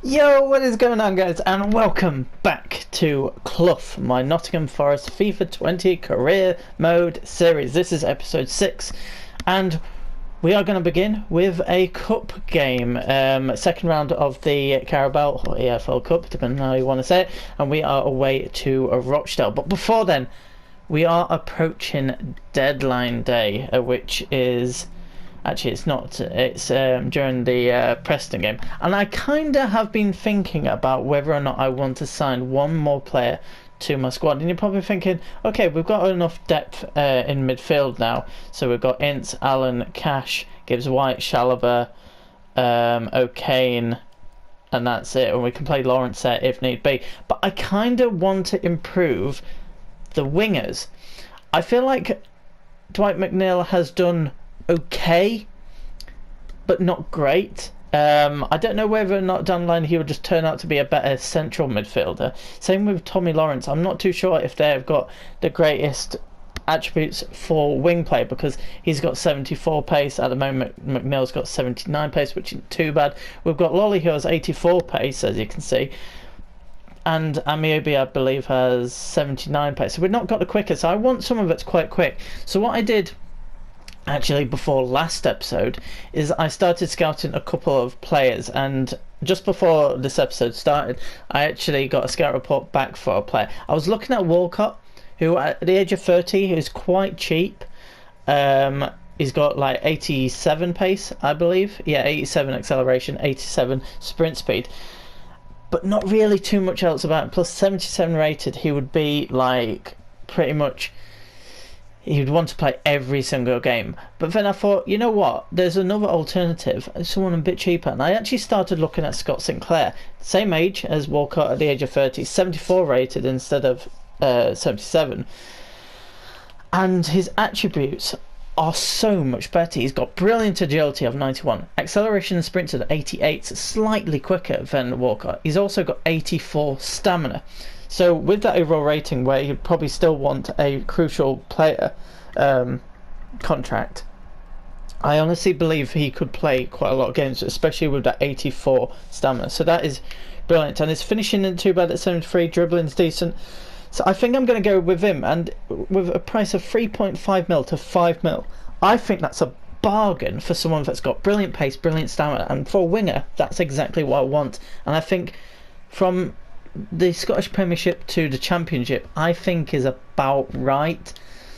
Yo, what is going on, guys, and welcome back to Clough, my Nottingham Forest FIFA 20 career mode series. This is episode 6, and we are going to begin with a cup game, second round of the Carabao or EFL Cup, depending on how you want to say it, and we are away to Rochdale. But before then, we are approaching deadline day, which is... Actually, it's not. It's during the Preston game. And I kind of have been thinking about whether or not I want to sign one more player to my squad. And you're probably thinking, okay, we've got enough depth in midfield now. So we've got Ince, Allen, Cash, Gibbs White, Chalobah, O'Kane, and that's it. And we can play Lawrence there if need be. But I kind of want to improve the wingers. I feel like Dwight McNeil has done okay, but not great. I don't know whether or not down the line he will just turn out to be a better central midfielder. Same with Tommy Lawrence. I'm not too sure if they've got the greatest attributes for wing play, because he's got 74 pace at the moment. McNeil's got 79 pace, which isn't too bad. We've got Lolly, who has 84 pace, as you can see, and Amiobi, I believe, has 79 pace. So we've not got the quickest. So I want someone that's quite quick. So what I did actually before last episode is I started scouting a couple of players, and just before this episode started I actually got a scout report back for a player. I was looking at Walcott, who at the age of 30 is quite cheap. He's got like 87 pace, I believe. Yeah, 87 acceleration, 87 sprint speed, but not really too much else about him. Plus 77 rated. He would be like pretty much, he'd want to play every single game. But then I thought, you know what, there's another alternative, someone a bit cheaper, and I actually started looking at Scott Sinclair, same age as Walcott at the age of 30, 74 rated instead of 77, and his attributes are so much better. He's got brilliant agility of 91, acceleration and sprint at 88, slightly quicker than Walcott. He's also got 84 stamina. So with that overall rating, where you'd probably still want a crucial player contract, I honestly believe he could play quite a lot of games, especially with that 84 stamina. So that is brilliant. And his finishing isn't too bad at 73, dribbling's decent. So I think I'm going to go with him, and with a price of 3.5 mil to 5 mil, I think that's a bargain for someone that's got brilliant pace, brilliant stamina, and for a winger, that's exactly what I want. And I think from the Scottish Premiership to the Championship, I think is about right.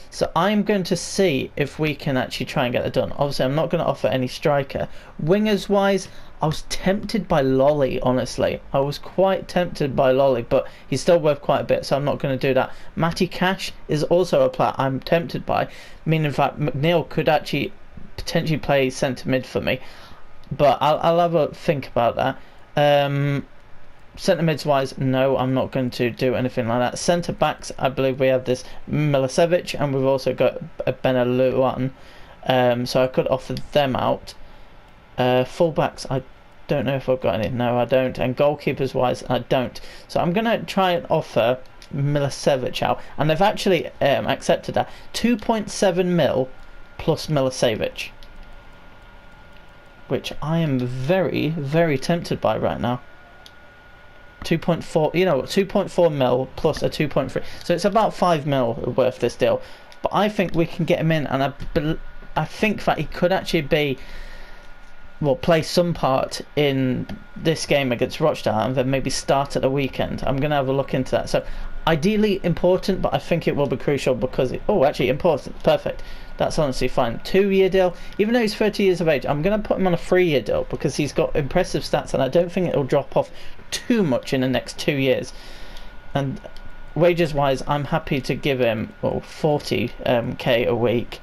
So I'm going to see if we can actually try and get it done. Obviously I'm not going to offer any striker. Wingers wise, I was tempted by Lolly, honestly. I was quite tempted by Lolly, but he's still worth quite a bit, so I'm not going to do that. Matty Cash is also a player I'm tempted by. I mean, in fact, McNeil could actually potentially play centre mid for me, but I'll have a think about that. Centre mids wise, no, I'm not going to do anything like that. Centre backs, I believe we have this Milicevic, and we've also got a Benaluan, so I could offer them out. Full backs, I don't know if I've got any. No, I don't. And goalkeepers wise, I don't. So I'm going to try and offer Milicevic out, and they've actually accepted that. 2.7 mil plus Milicevic, which I am very, very tempted by right now. 2.4, 2.4 mil plus a 2.3, so it's about 5 mil worth this deal. But I think we can get him in, and I think that he could actually play some part in this game against Rochdale, and then maybe start at the weekend. I'm going to have a look into that. So ideally important, but I think it will be crucial because actually important, perfect. That's honestly fine. 2-year deal, even though he's 30 years of age, I'm going to put him on a 3-year deal because he's got impressive stats, and I don't think it'll drop off too much in the next 2 years. And wages wise, I'm happy to give him 40k a week,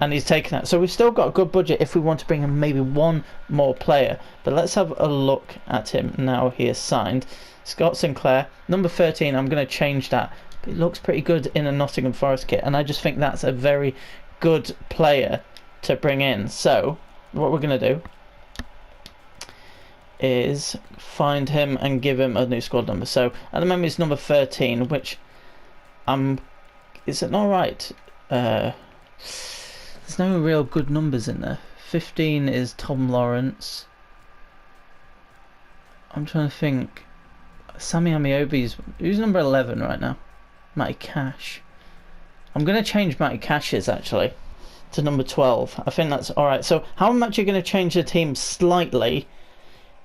and he's taken that. So we've still got a good budget if we want to bring in maybe one more player. But let's have a look at him now he is signed. Scott Sinclair, number 13. I'm going to change that. It looks pretty good in a Nottingham Forest kit, and I just think that's a very good player to bring in. So what we're going to do is find him and give him a new squad number. So at the moment it's number 13, which is it not right? There's no real good numbers in there. 15 is Tom Lawrence. I'm trying to think. Sammy Amiobi's... Who's number 11 right now? Matty Cash. I'm going to change Matty Cash's, actually, to number 12. I think that's alright. So how I'm actually going to change the team slightly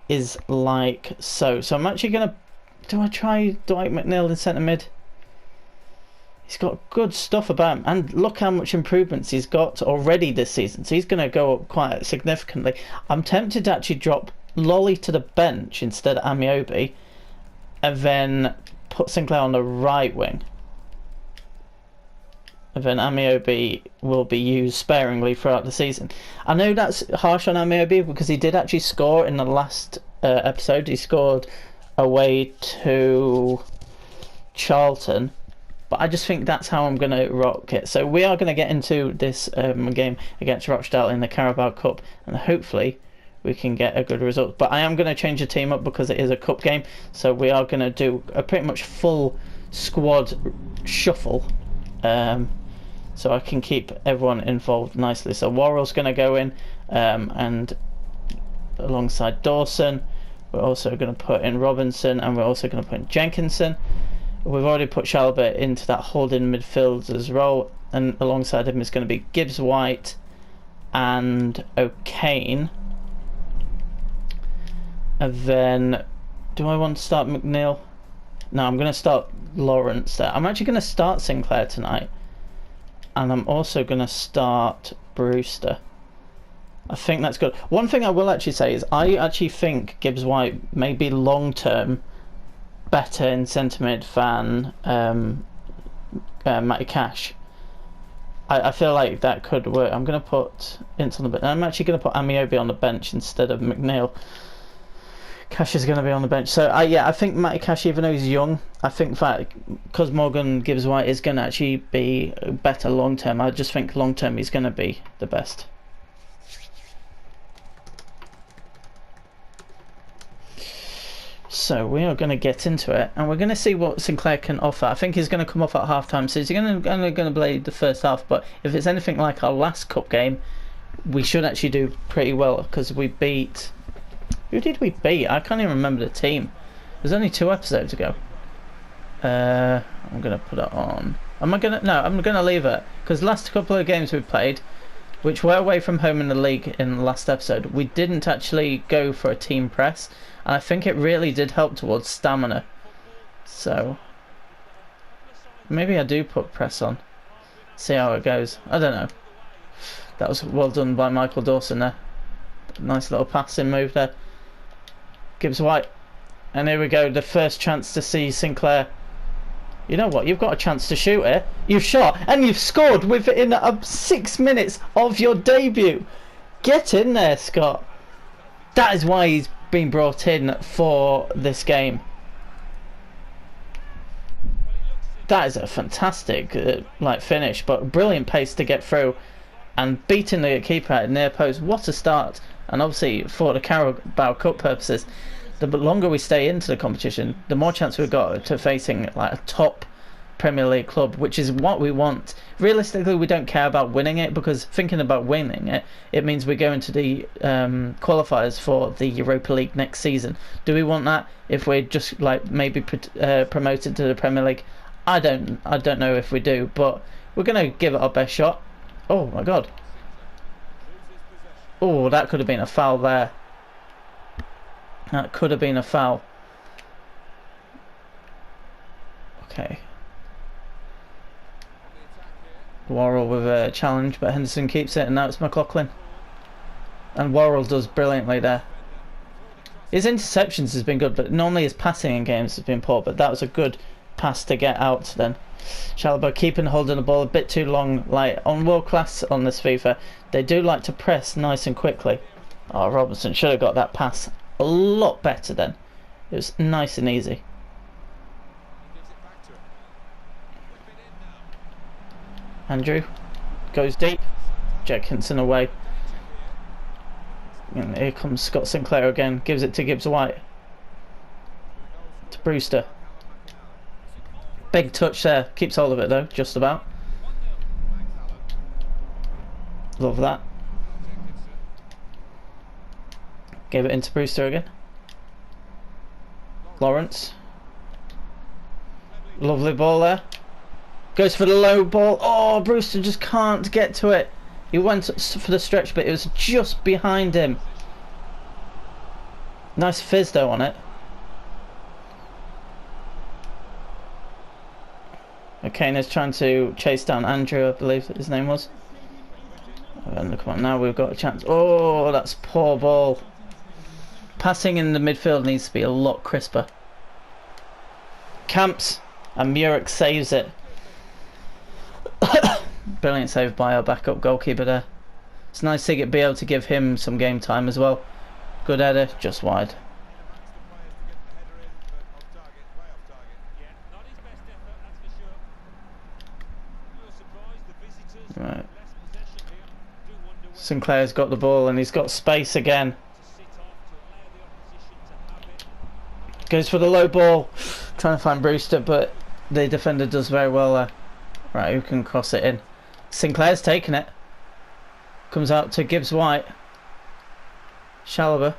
is like so. So I'm actually going to... Do I try Dwight McNeil in centre mid? He's got good stuff about him, and look how much improvements he's got already this season. So he's going to go up quite significantly. I'm tempted to actually drop Lolly to the bench instead of Amiobi, and then put Sinclair on the right wing. And then Amiobi will be used sparingly throughout the season. I know that's harsh on Amiobi because he did actually score in the last episode. He scored away to Charlton. But I just think that's how I'm going to rock it. So we are going to get into this game against Rochdale in the Carabao Cup, and hopefully we can get a good result. But I am going to change the team up because it is a cup game, so we are going to do a pretty much full squad shuffle, so I can keep everyone involved nicely. So Worrell's going to go in, and alongside Dawson. We're also going to put in Robinson, and we're also going to put in Jenkinson. We've already put Chalobah into that holding midfielder's role, and alongside him is going to be Gibbs White and O'Kane. And then, do I want to start McNeil? No, I'm going to start Lawrence there. I'm actually going to start Sinclair tonight, and I'm also going to start Brewster. I think that's good. One thing I will actually say is I actually think Gibbs White may be long term better in centre mid than Matty Cash. I feel like that could work. I'm going to put Ince on the bench. I'm actually going to put Amiobi on the bench instead of McNeil. Cash is going to be on the bench. So yeah, I think Matty Cash, even though he's young, I think that because Morgan Gibbs White is going to actually be better long term, I just think long term he's going to be the best. So we are going to get into it, and we're going to see what Sinclair can offer. I think he's going to come off at half time, so he's going to play the first half. But if it's anything like our last cup game, we should actually do pretty well, because we beat... Who did we beat? I can't even remember the team. It was only 2 episodes ago. I'm going to put it on. Am I going to... No, I'm going to leave it, because the last couple of games we played, which were away from home in the league in the last episode, we didn't actually go for a team press. And I think it really did help towards stamina. So maybe I do put press on. See how it goes. I don't know. That was well done by Michael Dawson there. Nice little passing move there. Gibbs White. And here we go. The first chance to see Sinclair. You know what? You've got a chance to shoot it. You've shot. And you've scored within 6 minutes of your debut. Get in there, Scott. That is why he's been brought in for this game. That is a fantastic finish, but brilliant pace to get through and beating the keeper at near post. What a start. And obviously for the Carabao Cup purposes, the longer we stay into the competition, the more chance we've got to facing like a top Premier League club, which is what we want. Realistically, we don't care about winning it, because thinking about winning it, it means we go into the qualifiers for the Europa League next season. Do we want that if we're just like maybe promoted to the Premier League? I don't know if we do, but we're gonna give it our best shot. Oh my god. Oh, that could have been a foul there. That could have been a foul. Okay. Worrell with a challenge, but Henderson keeps it, and now it's McLaughlin. And Worrell does brilliantly there. His interceptions has been good, but normally his passing in games has been poor, but that was a good pass to get out then. Chalobah keeping holding the ball a bit too long. Like on World Class on this FIFA, they do like to press nice and quickly. Oh, Robinson should have got that pass a lot better then. It was nice and easy. Andrew goes deep. Jenkinson away. And here comes Scott Sinclair again. Gives it to Gibbs White. To Brewster. Big touch there. Keeps hold of it though, just about. Love that. Gave it into Brewster again. Lawrence. Lovely ball there. Goes for the low ball. Oh, Brewster just can't get to it. He went for the stretch, but it was just behind him. Nice fizz though on it. O'Kane is trying to chase down Andrew, I believe his name was. And come on, now we've got a chance. Oh, that's poor ball. Passing in the midfield needs to be a lot crisper. Camps, and Muric saves it. Brilliant save by our backup goalkeeper there. It's nice to be able to give him some game time as well. Good header, just wide. Right. Sinclair's got the ball and he's got space again. Goes for the low ball. Trying to find Brewster, but the defender does very well there. Right, who can cross it in? Sinclair's taken it. Comes out to Gibbs White. Chalobah.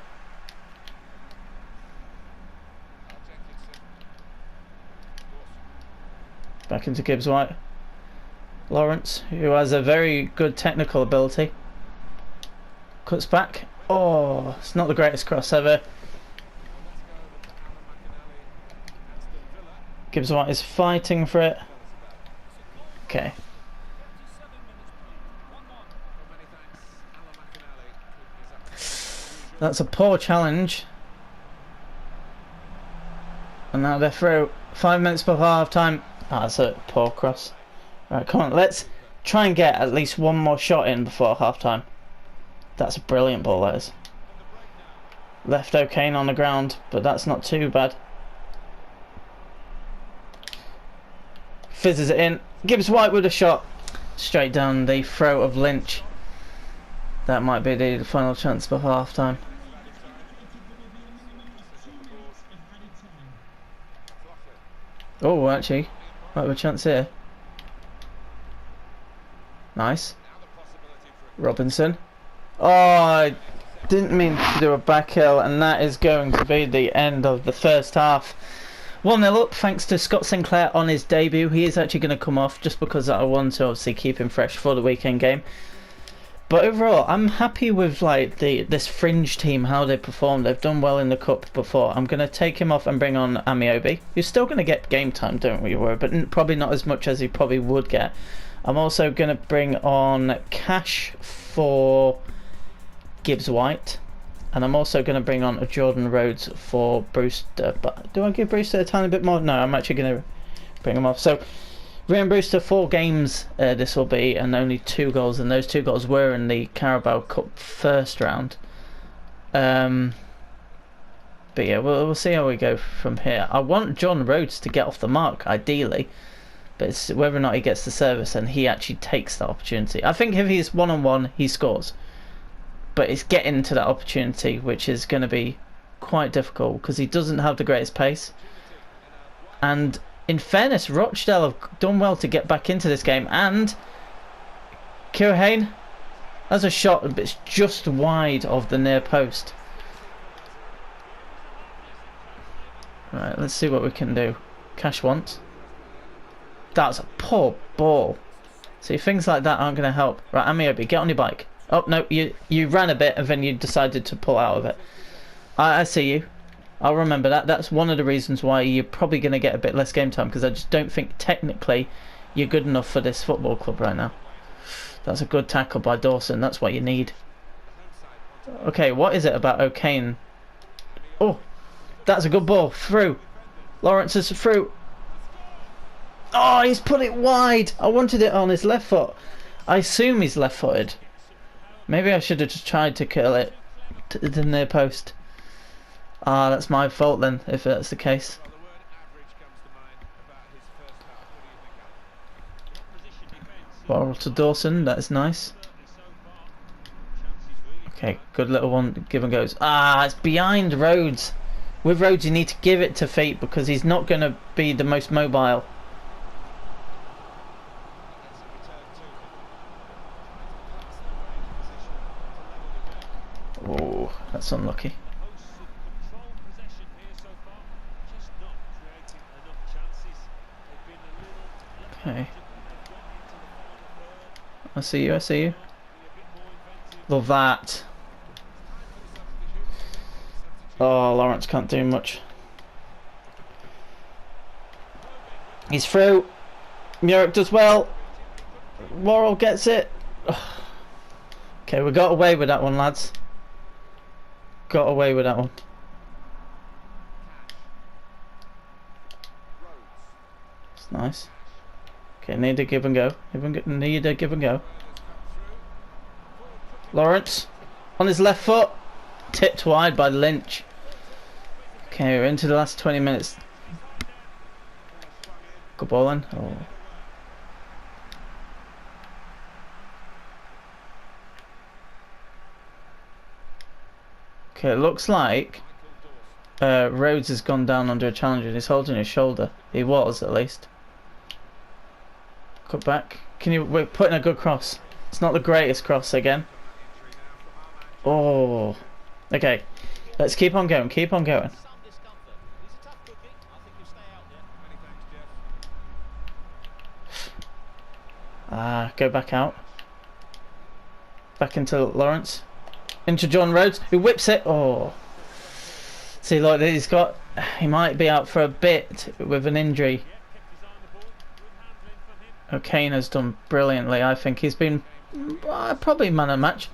Back into Gibbs White. Lawrence, who has a very good technical ability. Cuts back. Oh, it's not the greatest cross ever. Gibbs White is fighting for it. Okay. That's a poor challenge. And now they're through. 5 minutes before half time. Ah, that's a poor cross. Right, come on, let's try and get at least one more shot in before half time. That's a brilliant ball, that is. Left O'Kane on the ground, but that's not too bad. Fizzes it in. Gibbs White with a shot. Straight down the throat of Lynch. That might be the final chance for half time. Oh, actually, might have a chance here. Nice. Robinson. Oh, I didn't mean to do a back heel, and that is going to be the end of the first half. 1-0 up thanks to Scott Sinclair on his debut. He is actually going to come off just because I want to obviously keep him fresh for the weekend game. But overall, I'm happy with like this fringe team, how they performed. They've done well in the cup before. I'm going to take him off and bring on Amiobi, who's still going to get game time, don't we worry, but probably not as much as he probably would get. I'm also going to bring on Cash for Gibbs White. And I'm also going to bring on a Jordan Rhodes for Brewster. But do I give Brewster a tiny bit more? No, I'm actually going to bring him off. So, Ryan Brewster, 4 games this will be, and only 2 goals. And those 2 goals were in the Carabao Cup first round. But yeah, we'll see how we go from here. I want Jordan Rhodes to get off the mark, ideally. But it's whether or not he gets the service and he actually takes that opportunity. I think if he's one-on-one, he scores. But it's getting to that opportunity, which is going to be quite difficult because he doesn't have the greatest pace. And in fairness, Rochdale have done well to get back into this game. And Kirhane has a shot, but it's just wide of the near post. Right, let's see what we can do. Cash once. That's a poor ball. See, things like that aren't going to help. Right, Amiobi, get on your bike. Oh no, you ran a bit and then you decided to pull out of it. I see you. I'll remember that. That's one of the reasons why you're probably going to get a bit less game time, because I just don't think technically you're good enough for this football club right now. That's a good tackle by Dawson. That's what you need. Okay, what is it about O'Kane? Oh, that's a good ball. Through. Lawrence is through. Oh, he's put it wide. I wanted it on his left foot. I assume he's left-footed. Maybe I should have just tried to curl it to the near post. Ah, that's my fault then, if that's the case. Ball to Dawson, that is nice. Okay, good little one, give and goes. Ah, it's behind Rhodes. With Rhodes you need to give it to Feet because he's not going to be the most mobile. Oh, that's unlucky. Okay. I see you, I see you. Love that. Oh, Lawrence can't do much. He's through. Murek does well. Worrell gets it. Okay, we got away with that one, lads. Got away with that one. It's nice. Okay, need a give and go. Need a give and go. Lawrence on his left foot. Tipped wide by Lynch. Okay, we're into the last 20 minutes. Good ball then. Oh. Okay, it looks like Rhodes has gone down under a challenge and he's holding his shoulder. He was, at least. Cut back. We're putting a good cross. It's not the greatest cross again. Oh. Okay. Let's keep on going. Keep on going. Go back out. Back into Lawrence. Into John Rhodes, who whips it. Oh. See, look, he might be out for a bit with an injury. O'Kane has done brilliantly. I think he's been probably man of the match.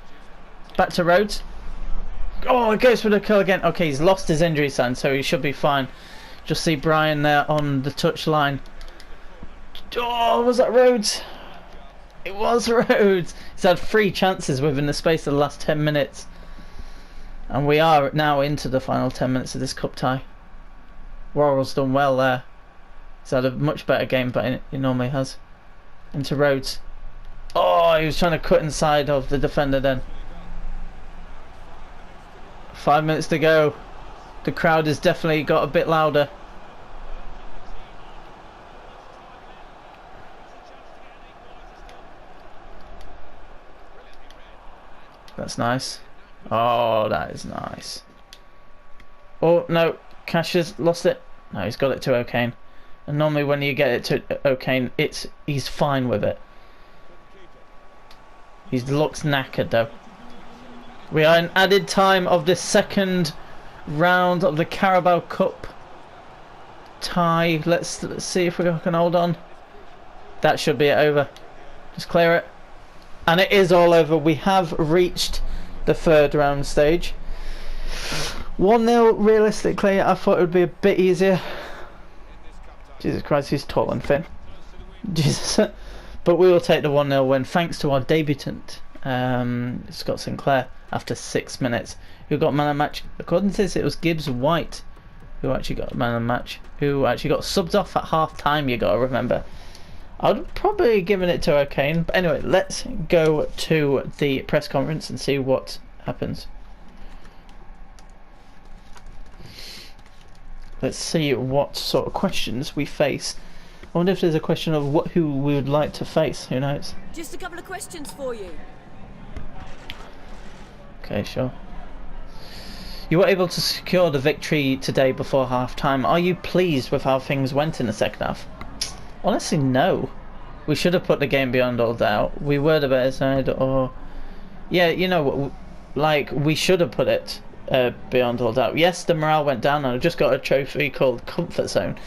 Back to Rhodes. Oh, it goes for the kill again. Okay, he's lost his injury sign, so he should be fine. Just see Brian there on the touch line. Oh, was that Rhodes? It was Rhodes. He's had 3 chances within the space of the last 10 minutes. And we are now into the final 10 minutes of this cup tie. Worrell's done well there. He's had a much better game, but he normally has. Into Rhodes. Oh, he was trying to cut inside of the defender then. 5 minutes to go. The crowd has definitely got a bit louder. That's nice. Oh, that is nice. Oh, no. Cash has lost it. No, he's got it to O'Kane. And normally when you get it to O'Kane, he's fine with it. He looks knackered, though. We are in added time of the second round of the Carabao Cup tie. Let's see if we can hold on. That should be it over. Just clear it. And it is all over. We have reached the third round stage. 1-0 realistically. I thought it would be a bit easier. Jesus Christ, he's tall and thin. Jesus. But we will take the 1-0 win thanks to our debutant, Scott Sinclair, after 6 minutes. Who got man of the match? According to this, it was Gibbs White who actually got man of the match. Who actually got subbed off at half time, you got to remember. I'd probably given it to O'Kane. But anyway, let's go to the press conference and see what happens. Let's see what sort of questions we face. I wonder if there's a question of who we would like to face. Who knows? Just a couple of questions for you. Okay, sure. You were able to secure the victory today before half-time. Are you pleased with how things went in the second half? Honestly, no. We should have put the game beyond all doubt. We were the better side, or... Yeah, you know, like, we should have put it beyond all doubt. Yes, the morale went down, and I just got a trophy called Comfort Zone.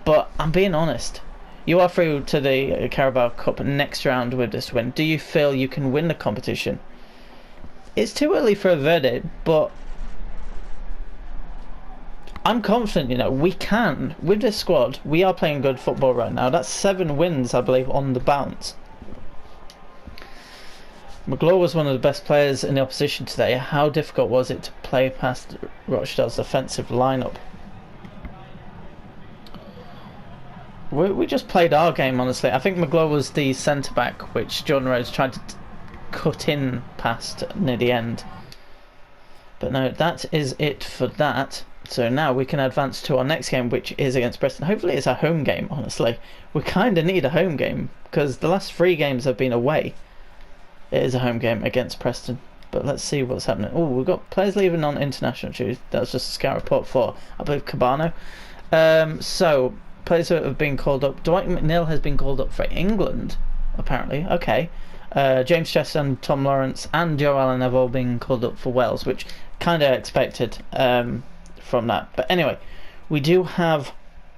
But I'm being honest. You are through to the Carabao Cup next round with this win. Do you feel you can win the competition? It's too early for a verdict, but I'm confident, you know, we can. With this squad, we are playing good football right now. That's 7 wins, I believe, on the bounce. McGlaw was one of the best players in the opposition today. How difficult was it to play past Rochdale's offensive lineup? We just played our game, honestly. I think McGlaw was the centre-back, which Jordan Rhodes tried to cut in past near the end. But no, that is it for that. So now we can advance to our next game, which is against Preston. Hopefully it's a home game, honestly. We kind of need a home game, because the last 3 games have been away. It is a home game against Preston. But let's see what's happening. Oh, we've got players leaving on international duty. That was just a scout report for, I believe, Cabano. So... players who have been called up. Dwight McNeil has been called up for England, apparently. Okay. James Chester and Tom Lawrence and Joe Allen have all been called up for Wales, which kind of expected from that. But anyway, we do have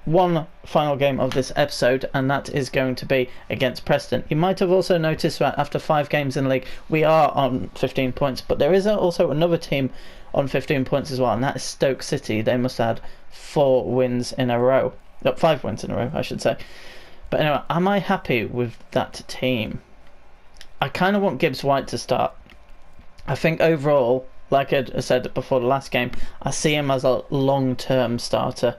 one final game of this episode, and that is going to be against Preston. You might have also noticed that after 5 games in the league, we are on 15 points, but there is also another team on 15 points as well, and that is Stoke City. They must have had 4 wins in a row. No, 5 wins in a row, I should say. But anyway, am I happy with that team? I kind of want Gibbs White to start. I think overall, like I said before the last game, I see him as a long-term starter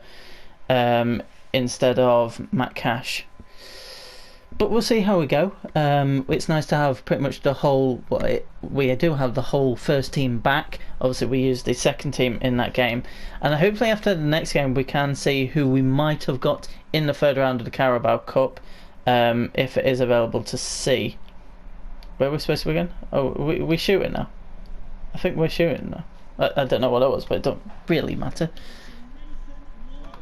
instead of Matt Cash. But we'll see how we go. It's nice to have pretty much the whole... we do have the whole first team back. Obviously, we used the second team in that game. And hopefully after the next game, we can see who we might have got in the third round of the Carabao Cup, if it is available to see. Where are we supposed to begin? Oh, we're shooting now. I think we're shooting now. I don't know what it was, but it don't really matter.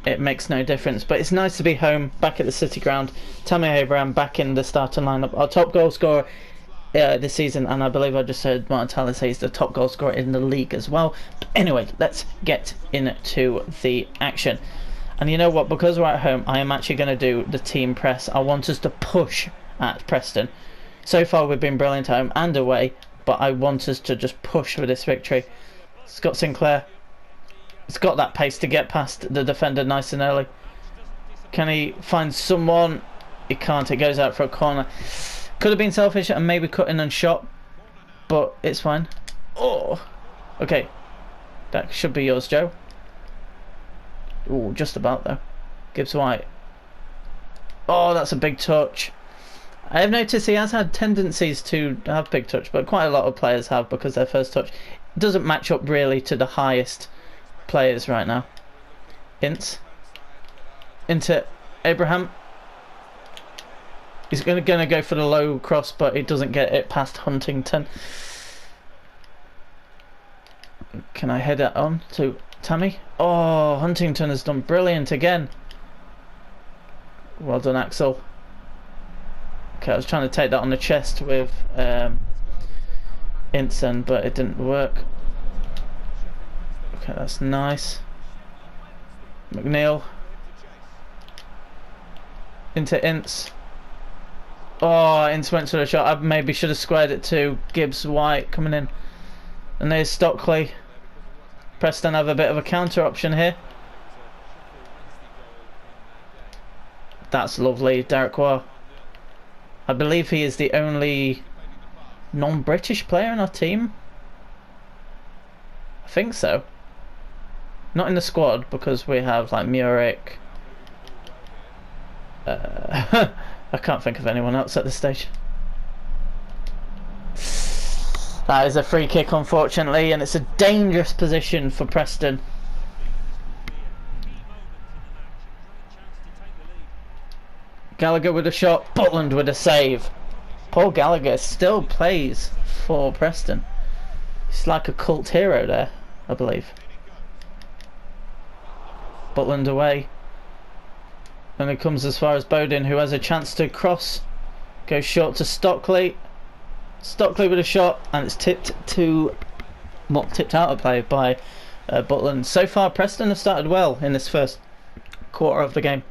It makes no difference. But it's nice to be home, back at the City Ground. Tammy Abraham back in the starting lineup. Our top goal scorer this season, and I believe I just heard Martin Tyler say he's the top goal scorer in the league as well. But anyway, let's get into the action. And you know what? Because we're at home, I am actually going to do the team press. I want us to push at Preston. So far we've been brilliant at home and away, but I want us to just push for this victory. Scott Sinclair. He's got that pace to get past the defender nice and early. Can he find someone? He can't. It goes out for a corner. Could have been selfish and maybe cut in and shot, but it's fine. Oh, okay. That should be yours, Joe. Oh, just about though. Gibbs White. Oh, that's a big touch. I have noticed he has had tendencies to have big touch, but quite a lot of players have because their first touch doesn't match up really to the highest players right now. Ince. Into Abraham. He's gonna go for the low cross, but he doesn't get it past Huntington. Can I head it on to Tammy? Oh, Huntington has done brilliant again. Well done, Axel. Okay, I was trying to take that on the chest with Inson, but it didn't work. Okay, that's nice. McNeil. Into Ince. Oh, Ince went to the shot. I maybe should have squared it to Gibbs White coming in. And there's Stockley. Preston have a bit of a counter option here. That's lovely, Derek Waugh. I believe he is the only non-British player in our team. I think so. Not in the squad because we have like Muric. I can't think of anyone else at this stage. That is a free kick, unfortunately, and it's a dangerous position for Preston. Gallagher with a shot, Butland with a save. Paul Gallagher still plays for Preston. He's like a cult hero there, I believe. Butland away. And it comes as far as Bowden, who has a chance to cross. Goes short to Stockley. Stockley with a shot, and it's tipped out of play by Butland. So far, Preston have started well in this first quarter of the game.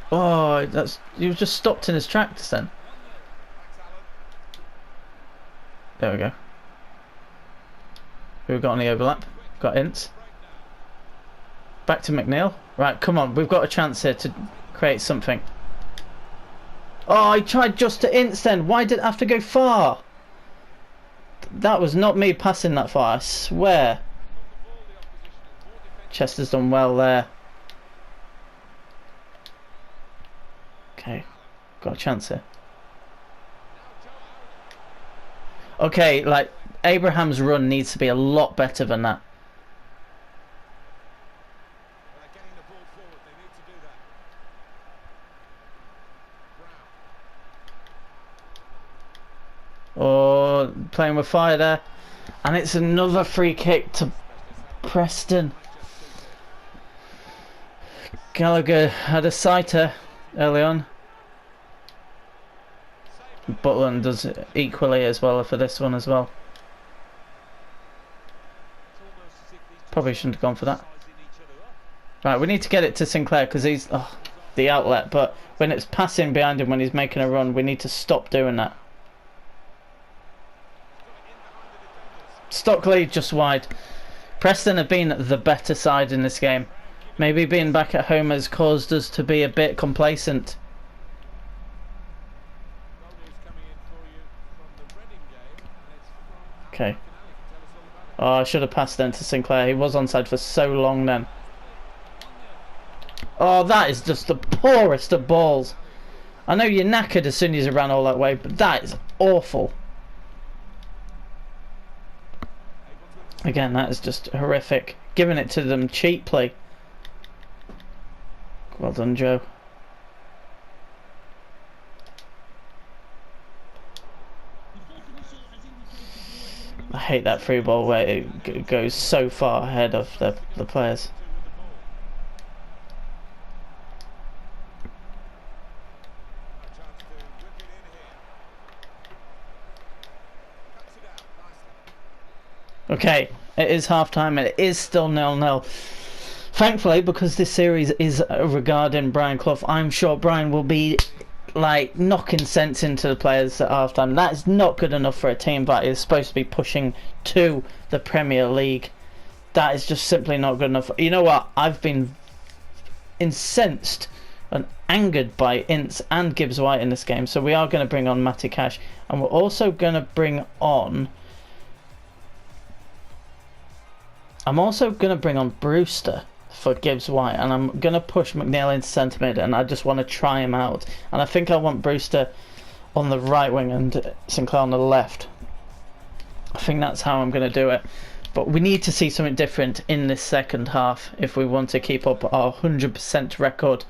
Oh, he was just stopped in his tracks then. There we go. Who we got on the overlap? Got Ince. Back to McNeil. Right, come on. We've got a chance here to create something. Oh, I tried just to Ince then. Why did it have to go far? That was not me passing that far, I swear. Chester's done well there. Okay, got a chance here. Okay, like, Abraham's run needs to be a lot better than that. Oh, playing with fire there. And it's another free kick to Preston. Gallagher had a sighter early on. Butland does equally as well for this one as well. Probably shouldn't have gone for that. Right, we need to get it to Sinclair because he's the outlet, but when it's passing behind him when he's making a run, we need to stop doing that. Stockley just wide. Preston have been the better side in this game. Maybe being back at home has caused us to be a bit complacent. Okay. Oh, I should have passed then to Sinclair. He was onside for so long then. Oh, that is just the poorest of balls. I know you're knackered as soon as you ran all that way, but that is awful. Again, that is just horrific. Giving it to them cheaply. Well done, Joe. I hate that through ball where it goes so far ahead of the players. Okay, it is half time and it is still 0-0. Thankfully, because this series is regarding Brian Clough, I'm sure Brian will be like knocking sense into the players at half time. That is not good enough for a team that is supposed to be pushing to the Premier League. That is just simply not good enough. You know what? I've been incensed and angered by Ince and Gibbs White in this game. So we are going to bring on Matty Cash, and we're also going to bring on... I'm also going to bring on Brewster for Gibbs White, and I'm going to push McNeil into centre mid, and I just want to try him out. And I think I want Brewster on the right wing and Sinclair on the left. I think that's how I'm going to do it. But we need to see something different in this second half if we want to keep up our 100% record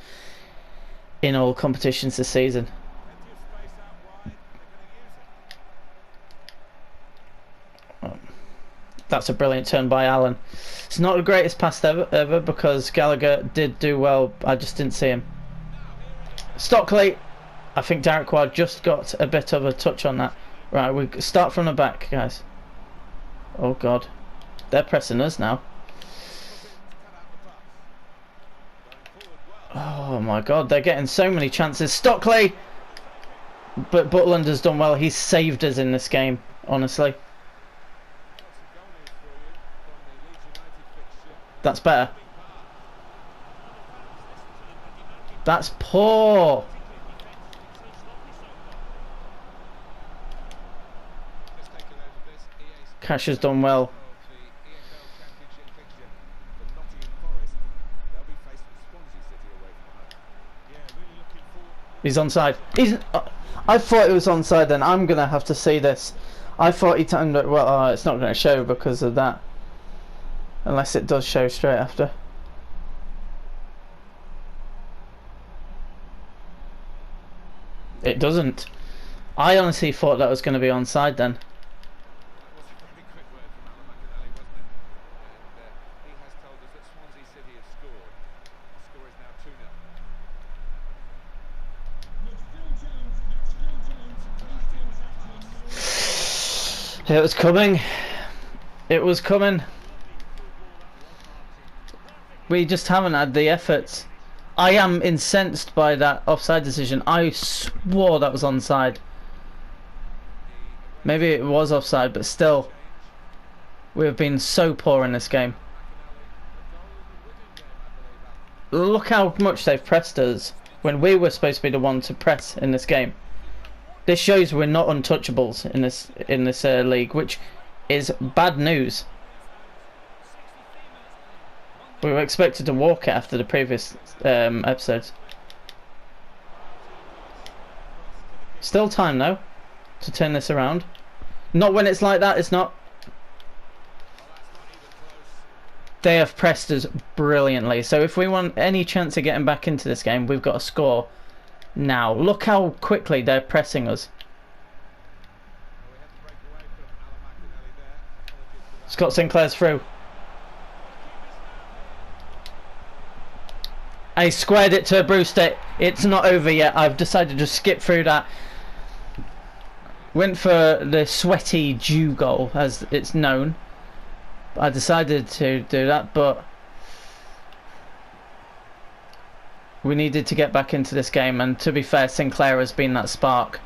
in all competitions this season. That's a brilliant turn by Allen. It's not the greatest pass ever because Gallagher did do well. I just didn't see him. Stockley. I think Derek Ward just got a bit of a touch on that. Right, we start from the back, guys. Oh God, they're pressing us now. Oh my God, they're getting so many chances. Stockley, but Butland has done well. He's saved us in this game, honestly. That's better. That's poor. Cash has done well. He's onside. I thought it was onside then. I'm going to have to see this. I thought he timed it. Well, it's not going to show because of that. Unless it does show straight after. It doesn't. I honestly thought that was going to be onside then. It was coming. It was coming. We just haven't had the efforts. I am incensed by that offside decision. I swore that was onside. Maybe it was offside, but still. We have been so poor in this game. Look how much they've pressed us when we were supposed to be the one to press in this game. This shows we're not untouchables in this league, which is bad news. We were expected to walk it after the previous episodes. Still time though to turn this around. Not when it's like that, it's not. They have pressed us brilliantly. So if we want any chance of getting back into this game, we've got to score now. Look how quickly they're pressing us. Scott Sinclair's through. I squared it to Brewster. It's not over yet. I've decided to skip through that. Went for the sweaty Jew goal, as it's known. I decided to do that, but we needed to get back into this game, and to be fair, Sinclair has been that spark,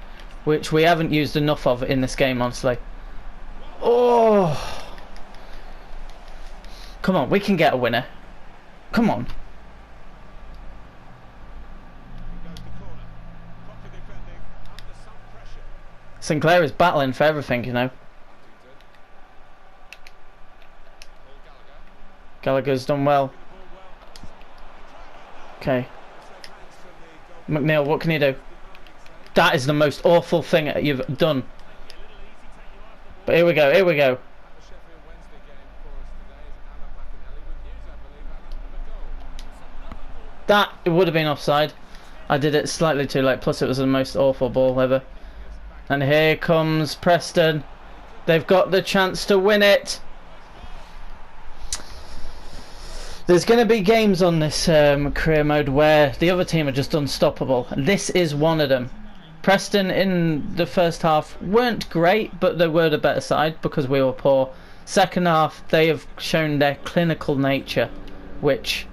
which we haven't used enough of in this game, honestly. Oh! Come on, we can get a winner. Come on. Sinclair is battling for everything, you know. Gallagher's done well. Okay. McNeil, what can you do? That is the most awful thing you've done. But here we go, here we go. That it would have been offside. I did it slightly too late, plus it was the most awful ball ever. And here comes Preston. They've got the chance to win it. There's going to be games on this career mode where the other team are just unstoppable. This is one of them. Preston in the first half weren't great, but they were the better side because we were poor. Second half, they have shown their clinical nature, which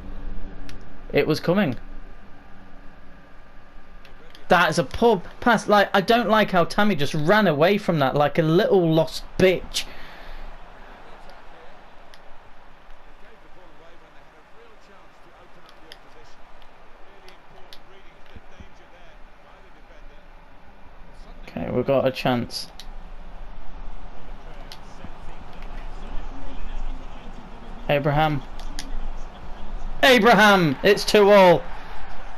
it was coming. That is a poor pass. Like, I don't like how Tammy just ran away from that like a little lost bitch. Okay, we've got a chance. Abraham. Abraham! It's 2-2.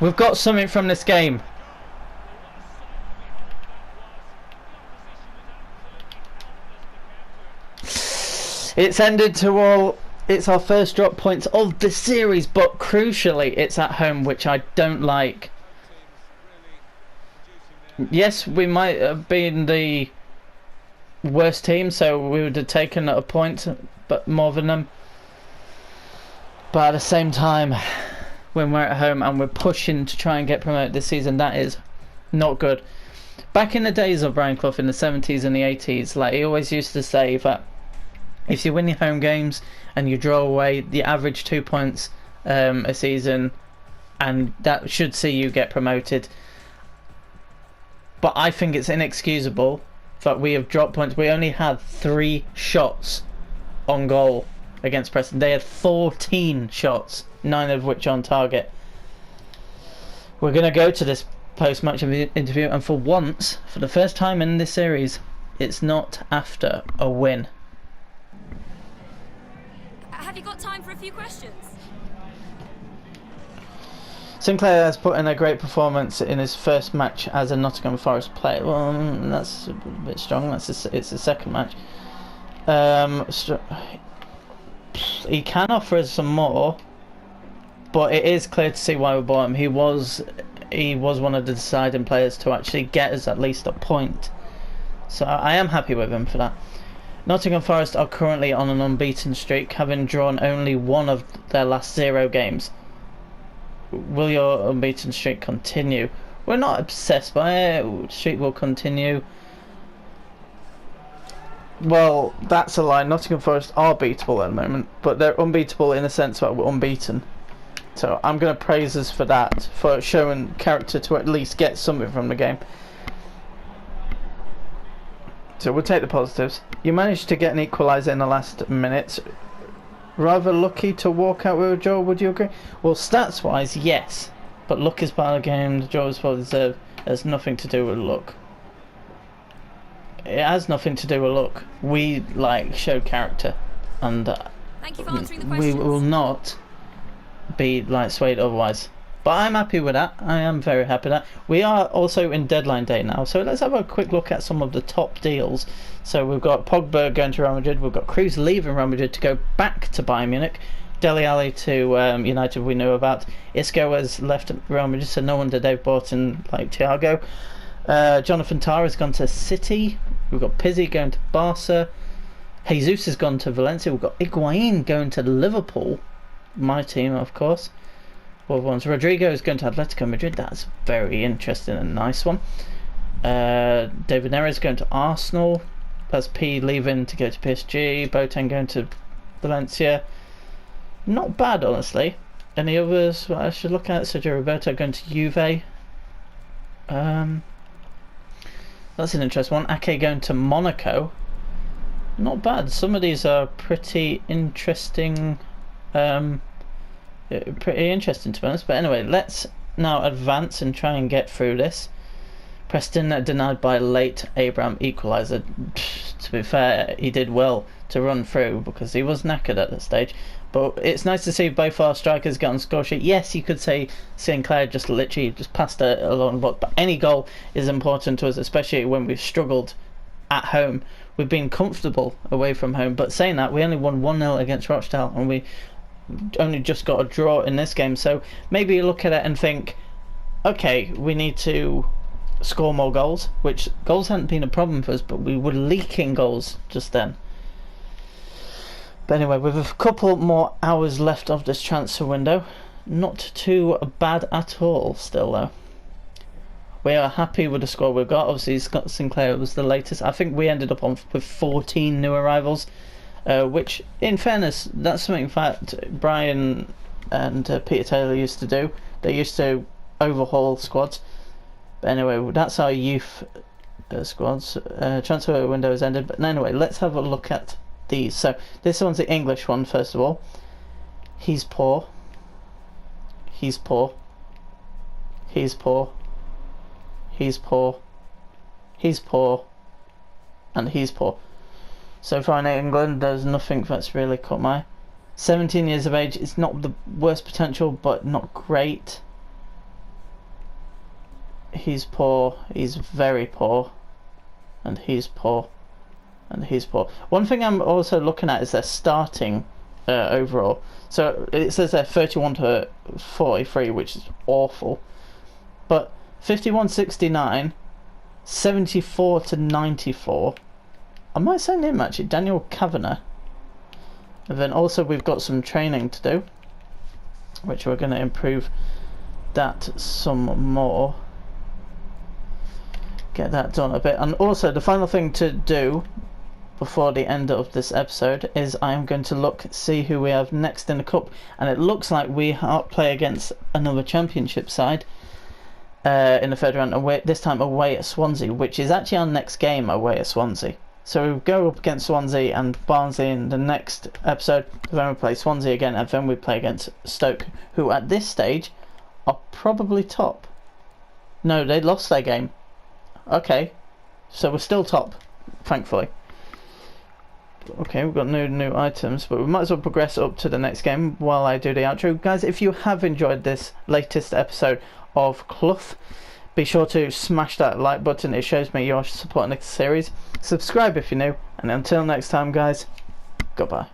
We've got something from this game. It's ended 2-2. It's our first drop points of the series, but crucially, it's at home, which I don't like. Yes, we might have been the worst team, so we would have taken a point, but more than them. But at the same time, when we're at home and we're pushing to try and get promoted this season, that is not good. Back in the days of Brian Clough in the 70s and the 80s, like he always used to say that if you win your home games and you draw away, the average 2 points a season, and that should see you get promoted. But I think it's inexcusable that we have dropped points. We only had 3 shots on goal against Preston. They had 14 shots, 9 of which on target. We're going to go to this post-match interview, and for once, for the first time in this series, it's not after a win. Have you got time for a few questions? Sinclair has put in a great performance in his first match as a Nottingham Forest player. Well, that's a bit strong. It's the second match. He can offer us some more, but it is clear to see why we bought him. He was one of the deciding players to actually get us at least a point. So I am happy with him for that. Nottingham Forest are currently on an unbeaten streak, having drawn only 1 of their last 0 games. Will your unbeaten streak continue? We're not obsessed by it. The streak will continue. Well, that's a lie. Nottingham Forest are beatable at the moment, but they're unbeatable in the sense that we're unbeaten. So I'm going to praise us for that, for showing character to at least get something from the game. So we'll take the positives. You managed to get an equaliser in the last minute. Rather lucky to walk out with a draw, would you agree? Well, stats wise, yes. But luck is part of the game, the draw is well deserved. It has nothing to do with luck. It has nothing to do with luck. We show character, and Thank you for answering the we questions. will not be swayed otherwise. But I'm happy with that. I am very happy with that. We are also in deadline day now, so let's have a quick look at some of the top deals. So we've got Pogba going to Real Madrid, we've got Cruz leaving Real Madrid to go back to Bayern Munich, Dele Alli to United, we knew about. Isco has left Real Madrid, so no wonder they've bought in Thiago. Jonathan Tah has gone to City, we've got Pizzi going to Barca, Jesus has gone to Valencia, we've got Higuain going to Liverpool, my team of course. World ones. Rodrigo is going to Atletico Madrid. That's very interesting and nice one. David Neres going to Arsenal. That's P leaving to go to PSG. Boateng going to Valencia. Not bad, honestly. Any others what I should look at? Sergio Roberto going to Juve. That's an interesting one. Ake going to Monaco. Not bad. Some of these are pretty interesting. Pretty interesting to be honest. But anyway, let's now advance and try and get through this. Preston denied by late Abraham equaliser. To be fair, he did well to run through because he was knackered at that stage. But it's nice to see both our strikers get on score sheet. Yes, you could say Sinclair just literally just passed it along, but any goal is important to us, especially when we've struggled at home. We've been comfortable away from home, but saying that, we only won 1-0 against Rochdale, and we only just got a draw in this game. So maybe you look at it and think, okay, we need to score more goals, which goals hadn't been a problem for us, but we were leaking goals just then. But anyway, with a couple more hours left of this transfer window, not too bad at all still though. We are happy with the squad we've got. Obviously Scott Sinclair was the latest. I think we ended up with 14 new arrivals, which in fairness, that's something in fact Brian and Peter Taylor used to do. They used to overhaul squads. But anyway, that's our youth squads. Transfer window has ended. But anyway, let's have a look at these. So this one's the English one first of all. He's poor. He's poor. He's poor. He's poor. He's poor. And he's poor. So far in England, there's nothing that's really caught my eye. 17 years of age. It's not the worst potential, but not great. He's poor. He's very poor. And he's poor. And he's poor. One thing I'm also looking at is their starting overall. So it says they're 31 to 43, which is awful. But 51-69, 74 to 94. I might send him actually, Daniel Kavanagh. And then also we've got some training to do, which we're going to improve that some more. Get that done a bit. And also the final thing to do before the end of this episode is I am going to see who we have next in the cup, and it looks like we play against another championship side in the third round, away, this time away at Swansea, which is actually our next game away at Swansea. So we go up against Swansea and Barnsley in the next episode, then we play Swansea again, and then we play against Stoke, who at this stage are probably top. No, they lost their game. Okay, so we're still top, thankfully. Okay, we've got new items, but we might as well progress up to the next game while I do the outro. Guys, if you have enjoyed this latest episode of Clough, be sure to smash that like button. It shows me you're supporting the series. Subscribe if you're new, and until next time guys, goodbye.